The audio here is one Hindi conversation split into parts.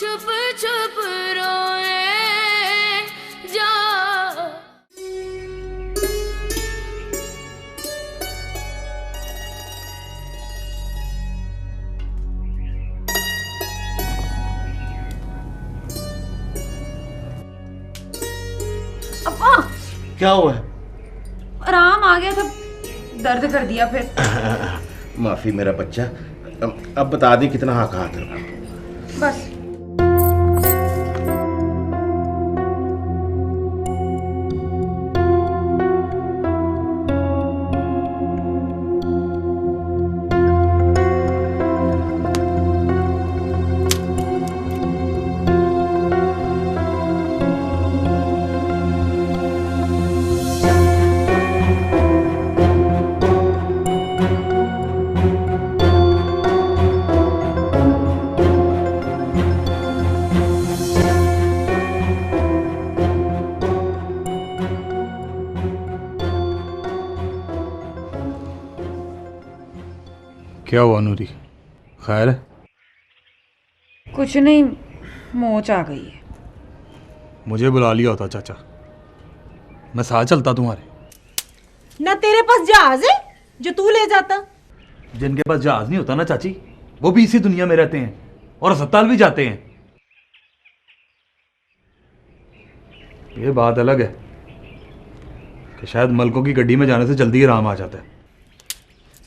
चुप चुप रोए जा। अब्बा क्या हुआ है? आराम आ गया था, दर्द कर दिया फिर। माफी मेरा बच्चा। अब बता दी कितना हाथ है। बस क्या हुआ नूरी, खैर है? कुछ नहीं, मोच आ गई है। मुझे बुला लिया होता चाचा, मैं साथ चलता तुम्हारे। ना तेरे पास जहाज है जो तू ले जाता। जिनके पास जहाज नहीं होता ना चाची, वो भी इसी दुनिया में रहते हैं और अस्पताल भी जाते हैं। ये बात अलग है कि शायद मलकों की गड्डी में जाने से जल्दी आराम आ जाता है।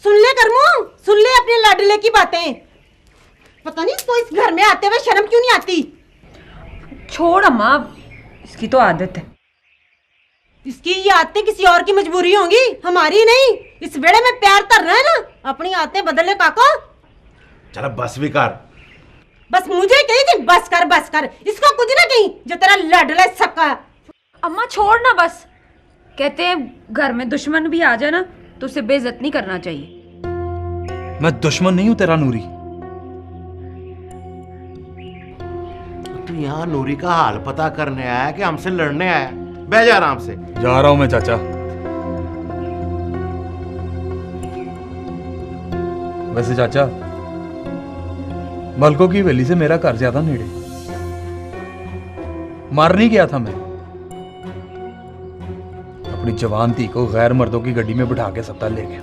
सुन ले करमू, सुन ले अपने लाडले की बातें। पता नहीं इसको इस घर में आते हुए शर्म क्यों नहीं आती। छोड़ अम्मा, इसकी तो आदत है। इसकी ये आदतें किसी और की मजबूरी होंगी, हमारी नहीं। इस बेड़े में प्यार तर रहा है ना, अपनी आदतें बदल ले काका। चला बस भी कर। बस मुझे कही थी बस कर बस कर, इसको कुछ ना कहीं जो तेरा लाडला सक्का। अम्मा छोड़ ना, बस कहते हैं घर में दुश्मन भी आ जाए ना तो उसे बेइज्जत नहीं करना चाहिए। मैं दुश्मन नहीं हूं तेरा नूरी। तू यहाँ नूरी का हाल पता करने आया कि हमसे लड़ने आया? बैठ जा आराम से। जा रहा हूं मैं चाचा। वैसे चाचा, मलकों की हवेली से मेरा घर ज्यादा नेड़े। मारने गया था मैं अपनी जवान थी को गैर मर्दों की गड्डी में बिठा के अस्पताल ले गया।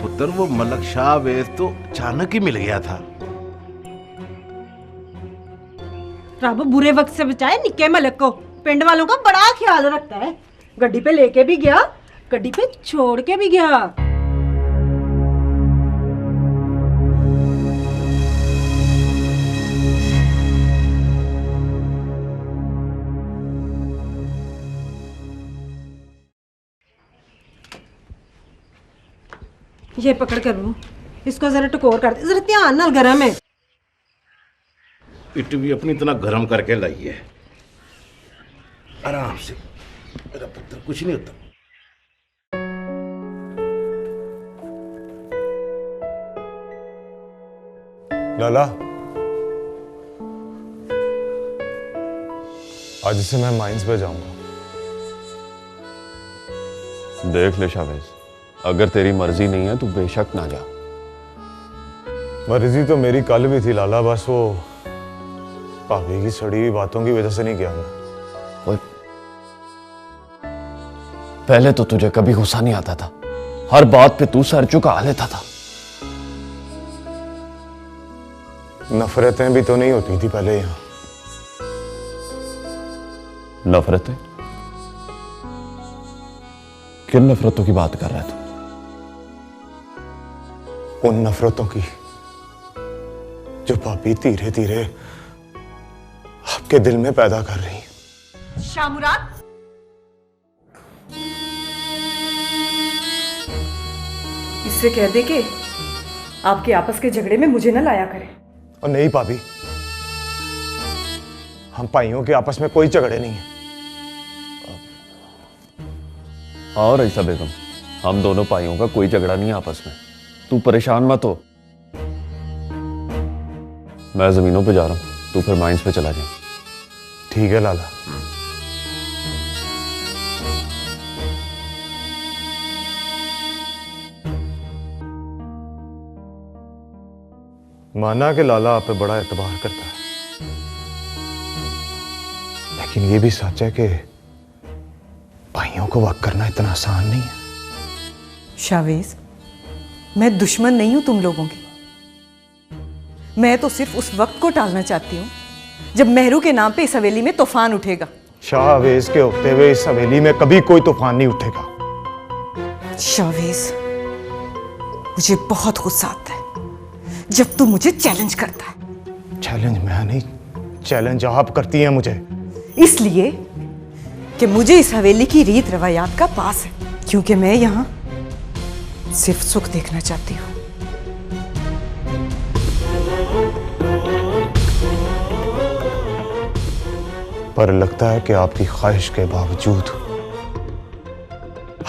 पुत्र वो मलक शाह वेद तो अचानक ही मिल गया था। रब बुरे वक्त से बचाए निक्के मलक को। पिंड वालों का बड़ा ख्याल रखता है। गड्डी पे लेके भी गया, गड्डी पे छोड़ के भी गया। ये पकड़ कर रू, इसको जरा टकोर कर दे, जरा ध्यान नाल, गरम है। पिट भी अपनी इतना गर्म करके लाई है। आराम से मेरा पुत्र, कुछ नहीं होता। लाला, आज से मैं माइंस पे जाऊंगा। देख ले शावेज, अगर तेरी मर्जी नहीं है तो बेशक ना जा। मर्जी तो मेरी कल भी थी लाला, बस वो भाभी की सड़ी हुई बातों की वजह से नहीं गया मैं। ओए, पहले तो तुझे कभी गुस्सा नहीं आता था, हर बात पे तू सर झुका लेता था। नफरतें भी तो नहीं होती थी पहले यहाँ। नफरतें? किन नफरतों की बात कर रहा है तू? उन नफरतों की जो भाभी धीरे धीरे आपके दिल में पैदा कर रही है। शामुराद, इससे कह दे कि आपके आपस के झगड़े में मुझे न लाया करे। और नहीं भाभी, हम भाइयों के आपस में कोई झगड़े नहीं है। हाँ रईसा बेगम, हम दोनों भाइयों का कोई झगड़ा नहीं है आपस में। तू परेशान मत हो, मैं जमीनों पे जा रहा हूं, तू फिर माइंस पे चला जा। ठीक है लाला। माना कि लाला आप पे बड़ा एतबार करता है, लेकिन ये भी सच है कि भाइयों को वक्त करना इतना आसान नहीं है। शावेज, मैं दुश्मन नहीं हूं तुम लोगों की। मैं तो सिर्फ उस वक्त को टालना चाहती हूँ जब मेहरू के नाम पे इस हवेली में तूफान उठेगा। शाहवेज के होते हुए इस हवेली में कभी कोई तूफान नहीं उठेगा। शावेज, मुझे बहुत गुस्सा आता है जब तू मुझे चैलेंज करता है। चैलेंज मैं नहीं, चैलेंज आप करती हैं मुझे। इसलिए कि मुझे इस हवेली की रीत रवायात का पास है, क्योंकि मैं यहाँ सिर्फ सुख देखना चाहती हूँ। पर लगता है कि आपकी ख्वाहिश के बावजूद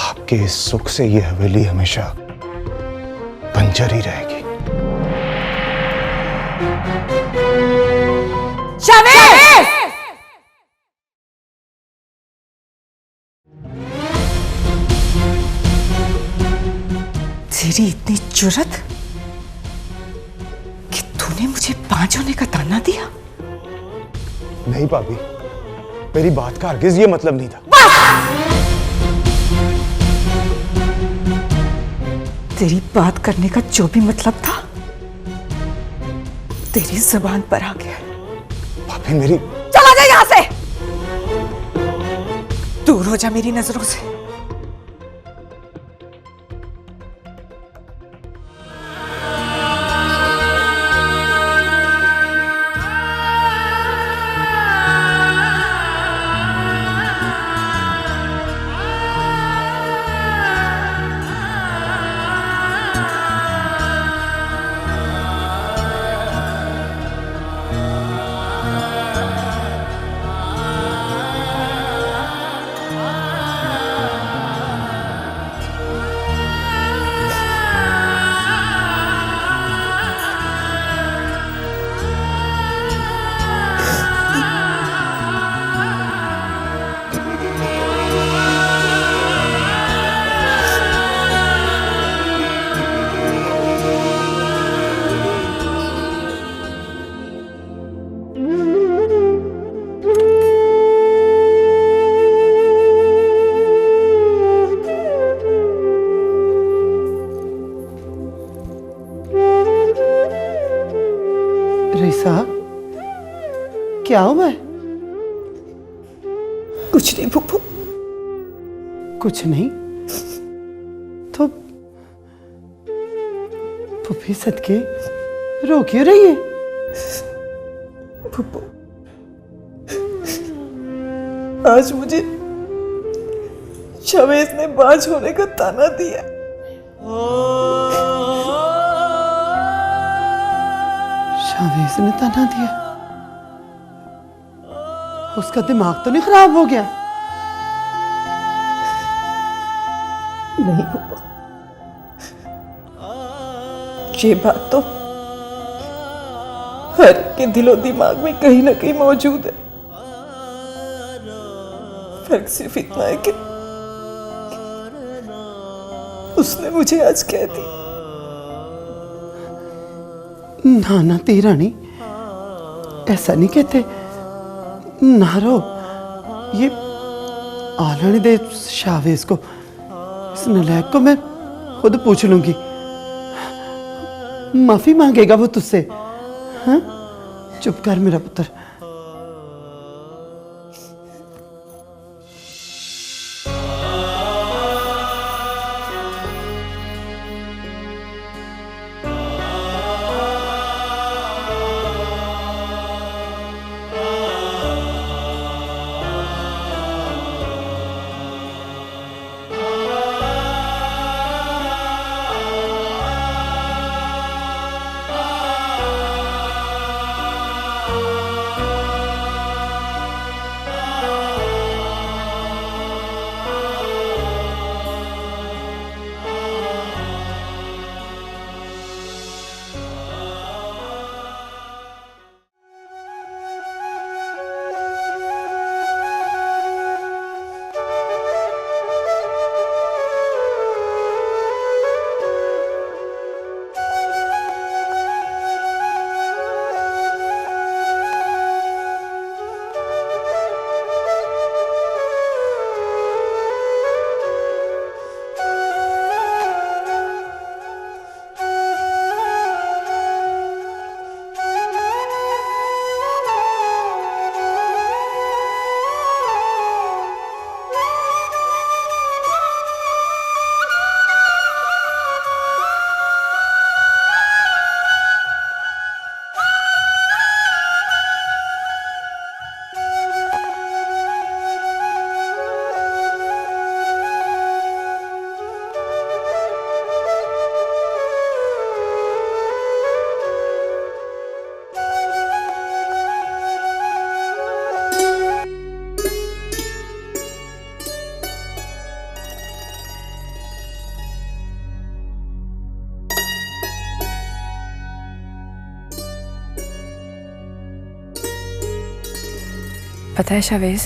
आपके इस सुख से ये हवेली हमेशा बंजर ही रहेगी। शावेज! तेरी इतनी जुर्रत कि तूने मुझे 5 होने का ताना दिया। नहीं भाभी, मेरी बात का हरगिज ये मतलब नहीं था। तेरी बात करने का जो भी मतलब था तेरी जबान पर आ गया। भाभी मेरी, चला जा यहां से, दूर हो जा मेरी नजरों से। रिसा, क्या हुआ है? कुछ नहीं फूफू। कुछ नहीं तो फूफी सदके रो क्यों रही है? फूफू, आज मुझे शावेज ने बाज होने का ताना दिया। शावेज ने ताना दिया? उसका दिमाग तो नहीं खराब हो गया? नहीं फूफू, ये बात तो हर के दिलो दिमाग में कहीं ना कहीं मौजूद है। फर्क सिर्फ इतना है कि उसने मुझे आज कह दी। ना ना रानी, ऐसा नहीं कहते। ना रो, ये आलने दे शावेज को। इस नलायक को मैं खुद पूछ लूंगी, माफी मांगेगा वो तुझसे। हाँ, चुप कर मेरा पुत्र। पता है शावेज,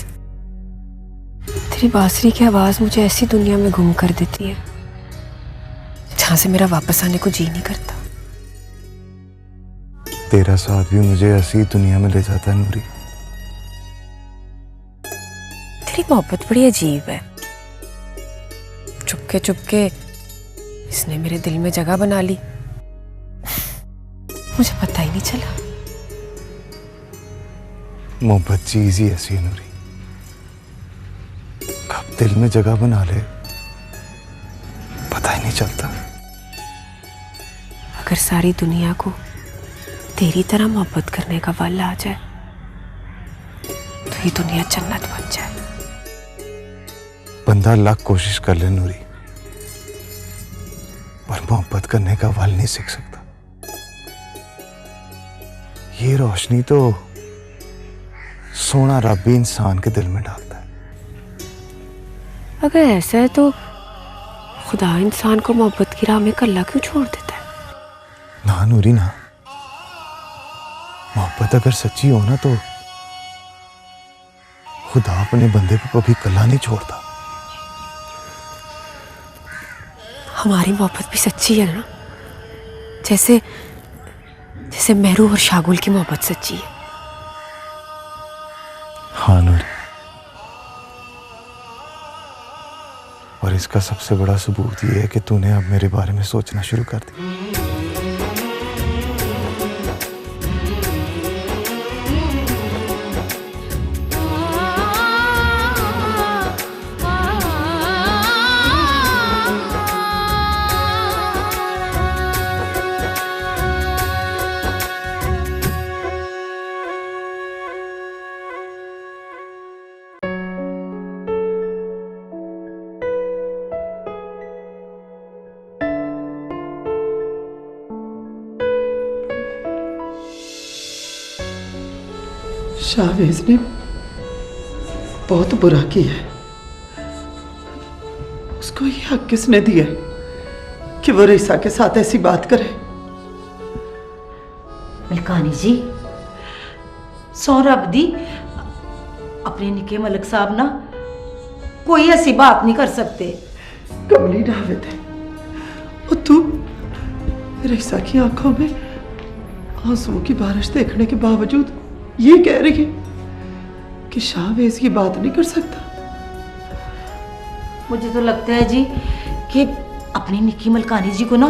तेरी बांसुरी की आवाज मुझे ऐसी दुनिया में गुम कर देती है जहां से मेरा वापस आने को जी नहीं करता। तेरा साथ भी मुझे ऐसी दुनिया में ले जाता है नूरी। तेरी मोहब्बत बड़ी अजीब है। चुपके चुपके इसने मेरे दिल में जगह बना ली, मुझे पता ही नहीं चला। मोहब्बत चीज ही ऐसी है नूरी, कब दिल में जगह बना ले पता ही नहीं चलता। अगर सारी दुनिया को तेरी तरह मोहब्बत करने का वाल आ जाए तो ये दुनिया जन्नत बन जाए। बंदा लाख कोशिश कर ले नूरी, पर मोहब्बत करने का वाल नहीं सीख सकता। ये रोशनी तो सोना रब भी इंसान के दिल में डालता है। अगर ऐसा है तो खुदा इंसान को मोहब्बत की राह में कल्ला क्यों छोड़ देता है? ना नूरी ना, मोहब्बत अगर सच्ची हो ना तो खुदा अपने बंदे को कभी कल्ला नहीं छोड़ता। हमारी मोहब्बत भी सच्ची है ना, जैसे जैसे मेहरू और शागुल की मोहब्बत सच्ची है। हाँ नूरी, और इसका सबसे बड़ा सबूत ये है कि तूने अब मेरे बारे में सोचना शुरू कर दिया। शाहवेज ने बहुत बुरा किया है। उसको ये हक किसने दिया कि वो रिसा के साथ ऐसी बात करे? मलकानी जी, सौ रब दी अपने निके मलक साहब ना कोई ऐसी बात नहीं कर सकते। कमली डाविद है और तू रिसा की आंखों में आंसुओं की बारिश देखने के बावजूद ये कह रही है कि शाहवेज की बात नहीं कर सकता। मुझे तो लगता है जी कि अपनी निकी मलकानी जी को ना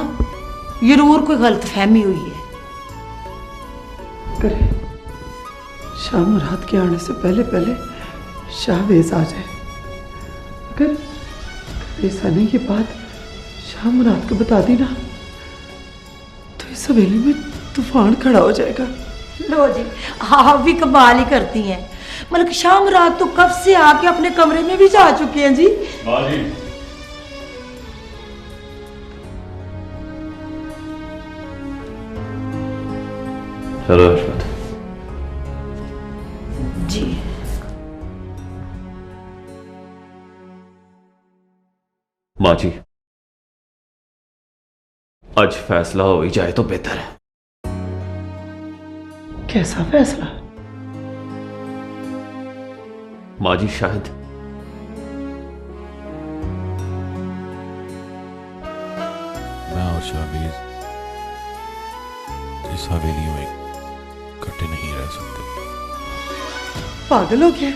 जरूर कोई गलत फहमी हुई है। करे शाम रात के आने से पहले पहले शाहवेज आ जाए। अगर ऐसा नहीं ये बात शाम रात को बता दी ना तो इस हवेली में तूफान खड़ा हो जाएगा। लो जी, आप भी कमाल ही करती हैं। मतलब शाम रात तो कब से आके अपने कमरे में भी जा चुके हैं जी। चलो अशमत जी। माँ जी, आज फैसला हो ही जाए तो बेहतर है। कैसा फैसला? माँ जी, शायद मैं और शाहवेज इस हवेली में इकट्ठे नहीं रह सकते। पागल हो गया?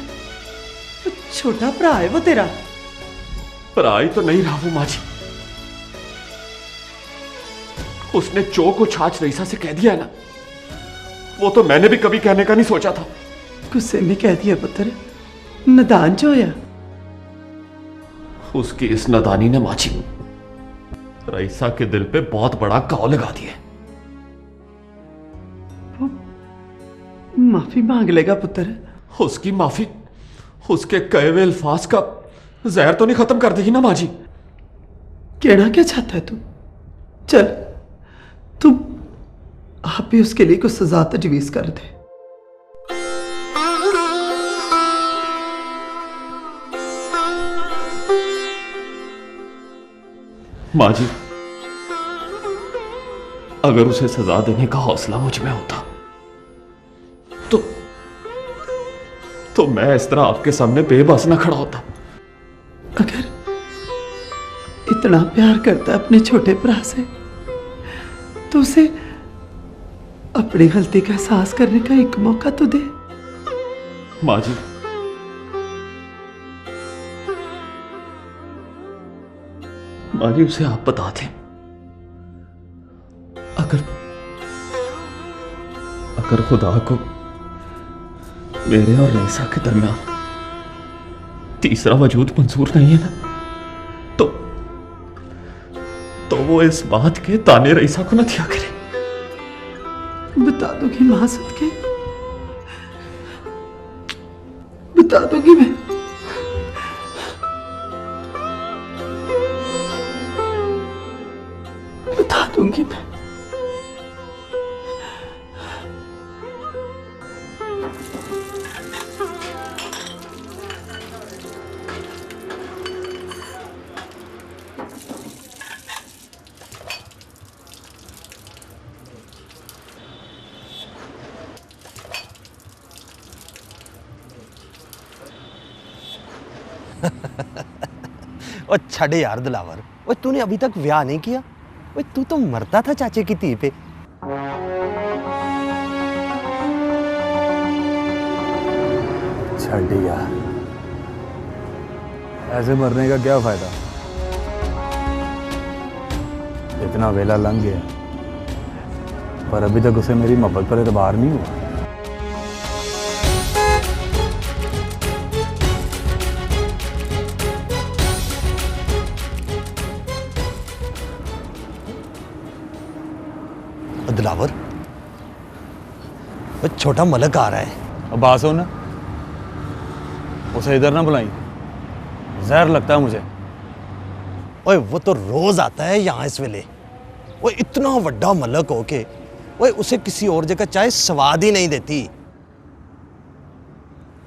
वो छोटा भरा है वो तेरा। पराई तो नहीं रहा वो माँ जी। उसने चो को छाछ रईसा से कह दिया है ना, वो तो मैंने भी कभी कहने का नहीं सोचा था। गुस्से में कह दिया पुत्र, नदान जो होया। उसकी इस नदानी ने माची रईसा के दिल पे बहुत बड़ा घाव लगा दिया। वो माफी मांग लेगा पुत्र। उसकी माफी उसके कहे हुए अल्फाज का जहर तो नहीं खत्म कर देगी ना माँ जी? कहना क्या चाहता है तू? चल तू आप भी उसके लिए कुछ सजा तजवीज कर दे। माँ जी, अगर उसे सजा देने का हौसला मुझ में होता तो मैं इस तरह आपके सामने बेबस ना खड़ा होता। अगर इतना प्यार करता है अपने छोटे भरा से तो उसे अपनी गलती का एहसास करने का एक मौका तो दे। माँ जी, माँ जी उसे आप बता दें, अगर खुदा को मेरे और रईसा के दरमियान तीसरा वजूद मंजूर नहीं है ना, तो वो इस बात के ताने रईसा को न दिया करे। बता दूंगी मां सदके, बता दूंगी मैं। बता दूंगी मैं। ओ छड़ यार दिलावर, ओए तूने अभी तक ब्याह नहीं किया? ओए तू तो मरता था चाचे की धी पे। छड़ यार, ऐसे मरने का क्या फायदा? इतना वेला लंघ गया पर अभी तक उसे मेरी मोहब्बत पर एतबार नहीं हुआ। दिलावर, वो छोटा मलक आ रहा है। अब बात हो ना, उसे इधर ना बुलाई, जहर लगता है मुझे। ओए वो तो रोज आता है यहाँ इस वेले। ओए इतना वड्डा मलक हो के ओए उसे किसी और जगह चाय स्वाद ही नहीं देती।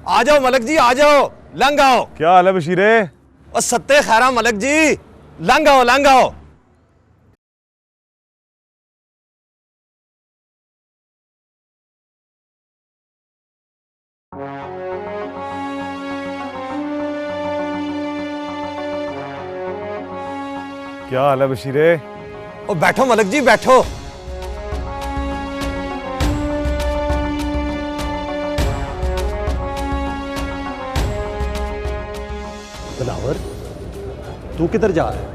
आ जाओ मलक जी, आ जाओ, लंघ आओ। क्या हाल है बशीरे? और सत्ते खैरा मलक जी, लंघ आओ, लंघ आओ। क्या हाल है बशीरे? ओ बैठो मलक जी, बैठो। दिलावर, तू किधर जा रहा है?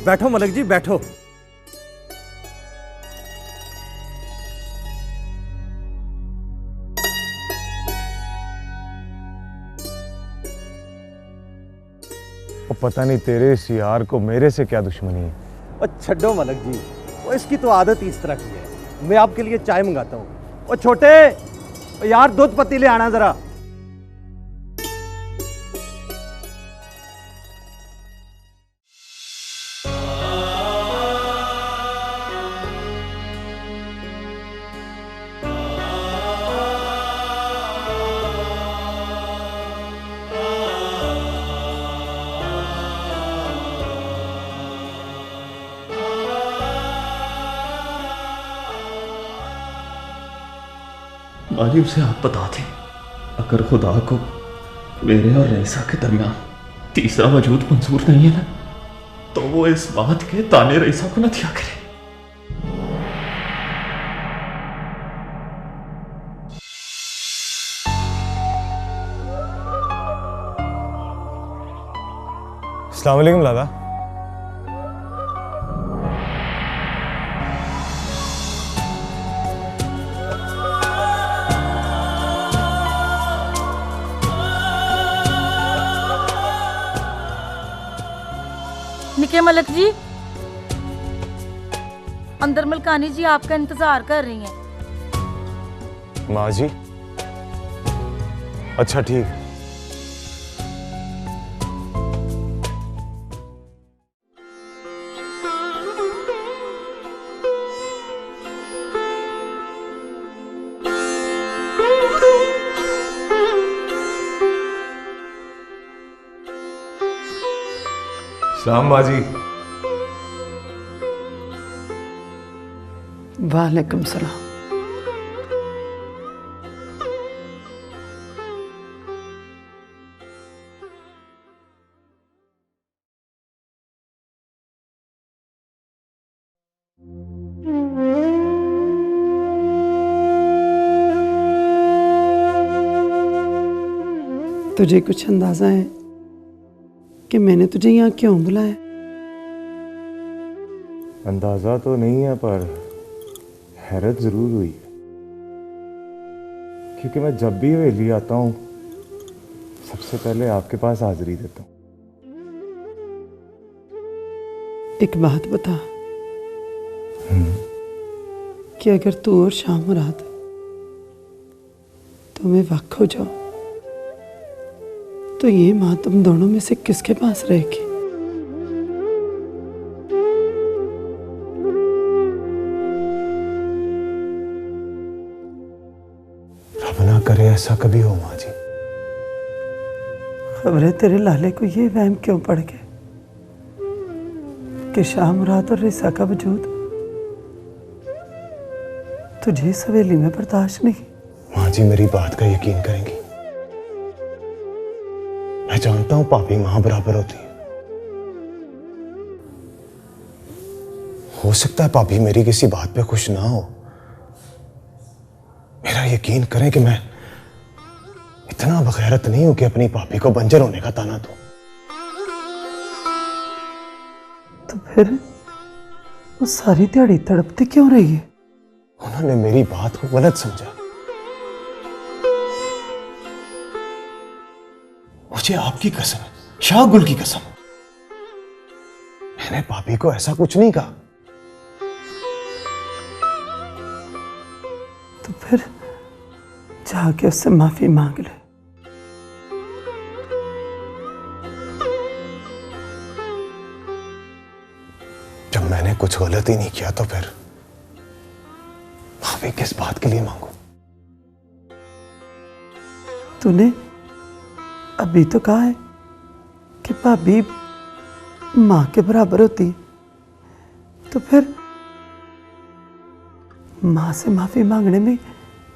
बैठो मलक जी, बैठो। पता नहीं तेरे इस यार को मेरे से क्या दुश्मनी है। और छड्डो मलक जी, वो इसकी तो आदत इस तरह की है। मैं आपके लिए चाय मंगाता हूँ। और छोटे यार, दूध पत्ती ले आना जरा। माजी उसे आप बता दें, अगर खुदा को मेरे और रईसा के दरमियान तीसरा वजूद मंजूर नहीं है ना, तो वो इस बात के ताने रईसा को न दिया करे। अस्सलाम वालेकुम लाला। निके मलक जी, अंदर मलकानी जी आपका इंतजार कर रही हैं। माँ जी, अच्छा ठीक। सलाम बाजी। वालेकुम सलाम। तुझे कुछ अंदाजा है कि मैंने तुझे यहाँ क्यों बुलाया? अंदाजा तो नहीं है पर हैरत जरूर हुई है, क्योंकि मैं जब भी हवेली आता हूँ सबसे पहले आपके पास हाजिरी देता हूँ। एक बात बता कि अगर तू और शाम मुराद तुम्हें वक्त हो जाओ तो ये माँ तुम दोनों में से किसके पास रहेगी? रब ना करे ऐसा कभी हो माँ जी। खबरें तेरे लाले को ये वहम क्यों पड़ गए कि शाह मुराद और रिसा का वजूद तुझे इस हवेली में बर्दाश्त नहीं? माँ जी मेरी बात का यकीन करेंगी, मैं जानता हूं पापी मां बराबर होती है। हो सकता है पापी मेरी किसी बात पे खुश ना हो। मेरा यकीन करें कि मैं इतना बगैरत नहीं हूं कि अपनी पापी को बंजर होने का ताना दूं। तो फिर वो सारी दिहाड़ी तड़पती क्यों रही है? उन्होंने मेरी बात को गलत समझा। मुझे आपकी कसम, शाहगुल की कसम, मैंने पापी को ऐसा कुछ नहीं कहा। तो फिर जाके उससे माफी मांग ले। जब मैंने कुछ गलत ही नहीं किया तो फिर माफी किस बात के लिए मांगू? तूने अभी तो कहा है कि भाभी माँ के बराबर होती है, तो फिर माँ से माफी मांगने में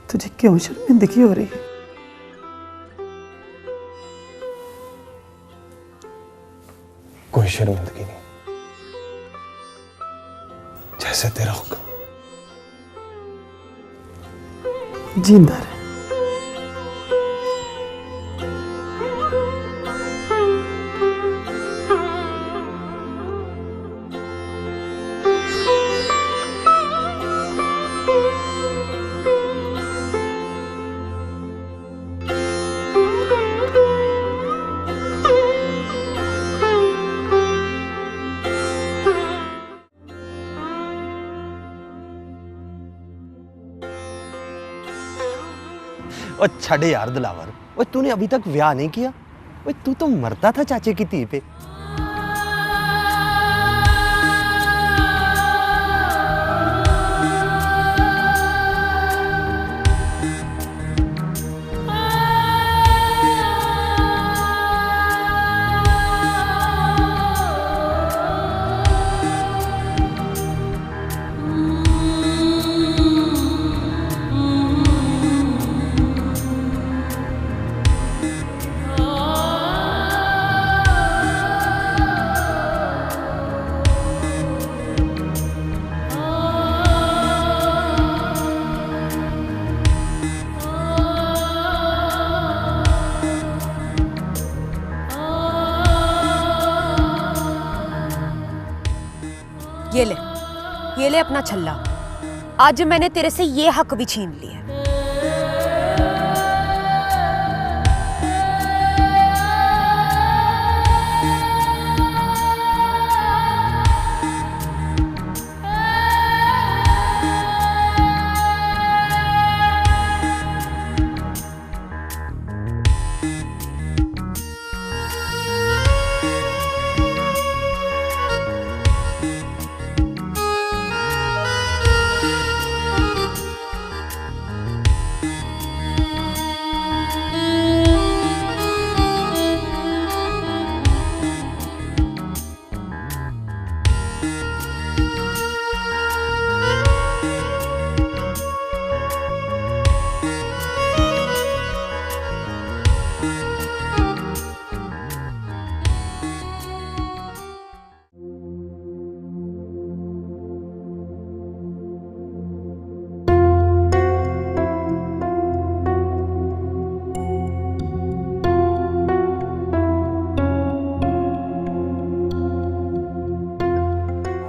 तुझे क्यों शर्मिंदगी हो रही है? कोई शर्मिंदगी नहीं, जैसे तेरा हुक्म। जिंदा रहे। और छड़े यार दिलावर, और तूने अभी तक ब्याह नहीं किया? ओए तू तो मरता था चाचे की धी पे। ये ले अपना छल्ला। आज मैंने तेरे से ये हक भी छीन लिया।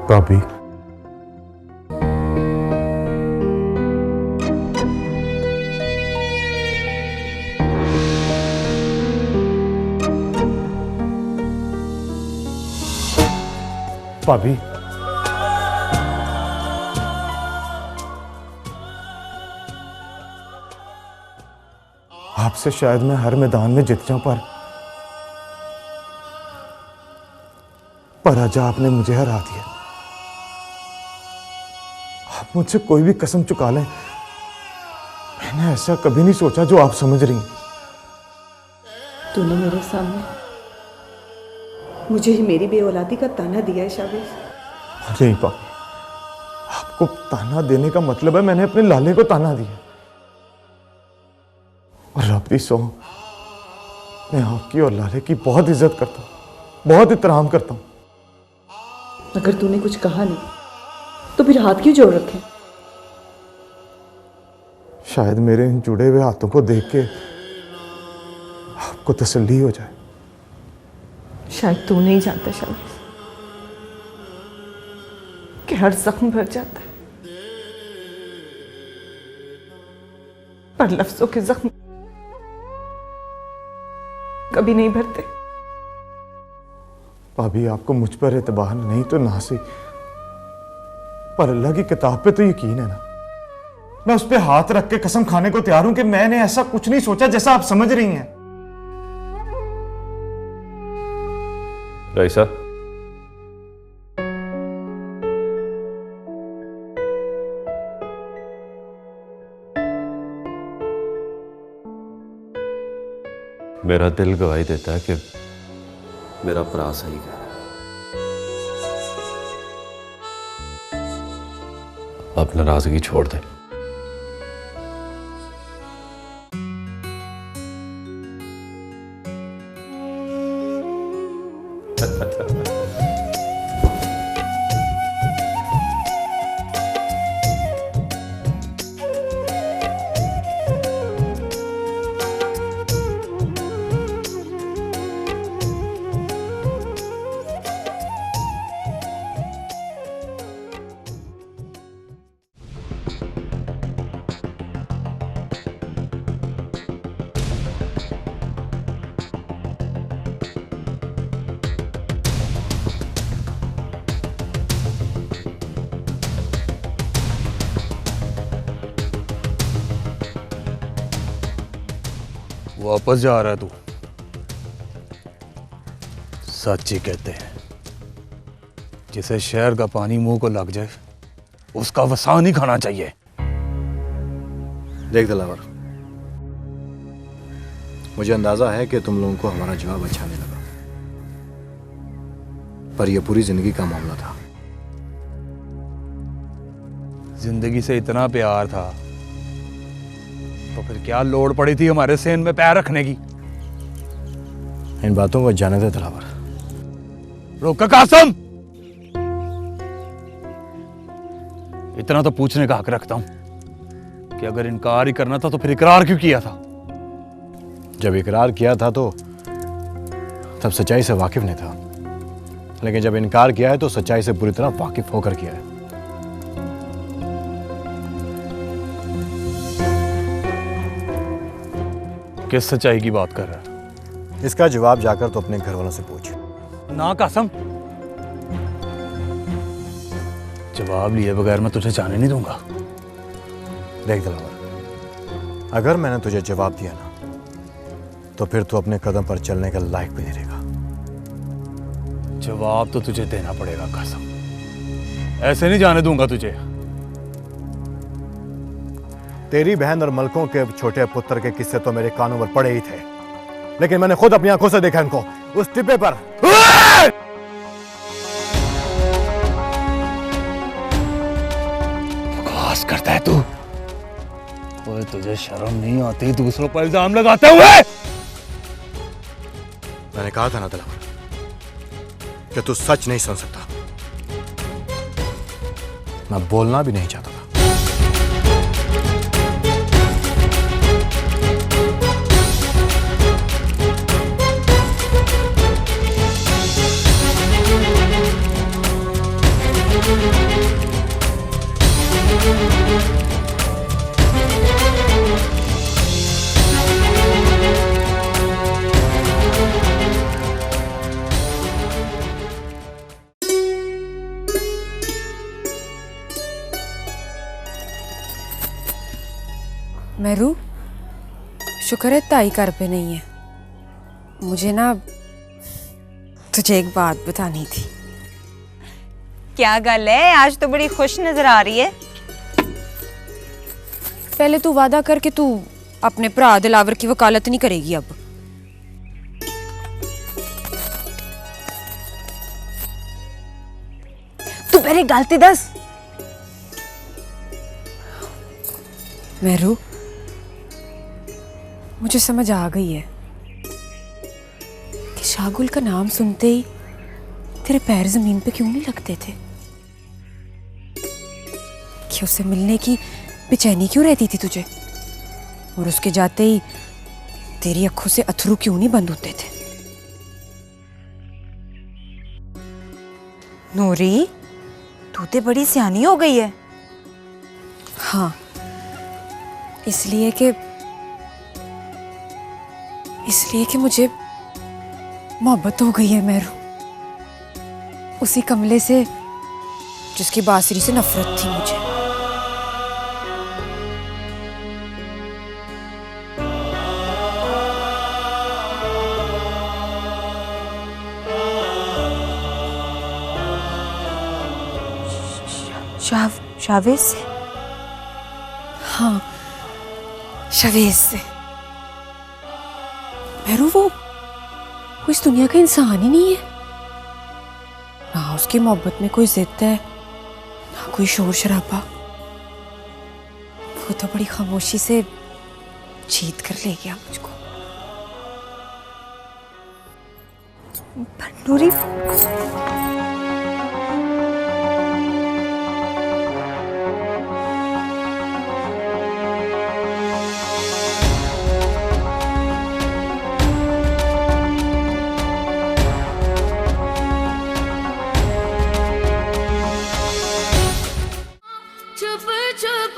भाभी, भाभी, आपसे शायद मैं हर मैदान में जीत जाऊं, पर आज आपने मुझे हरा दिया। आप मुझसे कोई भी कसम चुका लें, मैंने ऐसा कभी नहीं सोचा जो आप समझ रही हैं। तूने मेरे सामने मुझे ही मेरी बेऔलादी का ताना दिया है शावेज। नहीं पापी, आपको ताना देने का मतलब है मैंने अपने लाले को ताना दिया। और रब दी सौ, मैं आपकी और लाले की बहुत इज्जत करता हूं, बहुत एहतराम करता हूं। अगर तूने कुछ कहा नहीं तो फिर हाथ क्यों जोड़ रखे? शायद मेरे इन जुड़े हुए हाथों को देख के आपको तसल्ली हो जाए। शायद तू नहीं जानता शावेज कि हर जख्म भर जाता है, पर लफ्जों के जख्म कभी नहीं भरते। भाभी, आपको मुझ पर एतबार नहीं तो ना सही, पर अल्लाह की किताब पे तो यकीन है ना। मैं उस पे हाथ रख के कसम खाने को तैयार हूं कि मैंने ऐसा कुछ नहीं सोचा जैसा आप समझ रही हैं। रईसा, मेरा दिल गवाही देता है कि मेरा भरा सही कह रहा है। अब नाराजगी छोड़ दे। वापस जा रहा है तू? सच ही कहते हैं, जिसे शहर का पानी मुंह को लग जाए उसका वसा नहीं खाना चाहिए। देख दिलावर, मुझे अंदाजा है कि तुम लोगों को हमारा जवाब अच्छा नहीं लगा, पर यह पूरी जिंदगी का मामला था। जिंदगी से इतना प्यार था तो फिर क्या लोड़ पड़ी थी हमारे सेन में पैर रखने की? इन बातों को जाने दे दिलावर। रोका कासम, इतना तो पूछने का हक रखता हूं कि अगर इनकार ही करना था तो फिर इकरार क्यों किया था? जब इकरार किया था तो तब सच्चाई से वाकिफ नहीं था, लेकिन जब इनकार किया है तो सच्चाई से पूरी तरह वाकिफ होकर किया है। किस सच्चाई की बात कर रहा है? इसका जवाब जाकर तो अपने घर वालों से पूछ। ना कासम, जवाब लिए बगैर मैं तुझे जाने नहीं दूंगा। देख दिलावर, अगर मैंने तुझे जवाब दिया ना तो फिर तू अपने कदम पर चलने का लायक भी नहीं रहेगा। जवाब तो तुझे देना पड़ेगा कासम, ऐसे नहीं जाने दूंगा तुझे। तेरी बहन और मलकों के छोटे पुत्र के किस्से तो मेरे कानों पर पड़े ही थे, लेकिन मैंने खुद अपनी आंखों से देखा इनको उस टिब्बे पर। बकवास करता है तू? ओए, तुझे शर्म नहीं आती दूसरों पर इल्जाम लगाते हुए? मैंने कहा था ना दिलावर कि तू सच नहीं सुन सकता। मैं बोलना भी नहीं चाहता था। मेरू, शुक्र है ताई घर पे नहीं है। मुझे ना तुझे एक बात बतानी थी। क्या गल है? आज तो बड़ी खुश नजर आ रही है। पहले तू वादा कर कि तू अपने भरा दिलावर की वकालत नहीं करेगी अब। तू पहले गलती दस। मेरू, मुझे समझ आ गई है कि शागुल का नाम सुनते ही तेरे पैर जमीन पे क्यों नहीं लगते थे, कि उससे मिलने की बेचैनी क्यों रहती थी तुझे, और उसके जाते ही तेरी आंखों से अथरू क्यों नहीं बंद होते थे। नूरी, तू तो बड़ी सियानी हो गई है। हाँ, इसलिए कि मुझे मोहब्बत हो गई है मेरू, उसी कमले से जिसकी बांसुरी से नफरत थी मुझे। शावेज से? हाँ, शावेज से। मेरू, वो इस दुनिया का इंसान ही नहीं है। ना उसकी मोहब्बत में कोई जिद है, ना कोई शोर शराबा। वो तो बड़ी खामोशी से जीत कर ले गया मुझको। पर नूरी, छुप छुप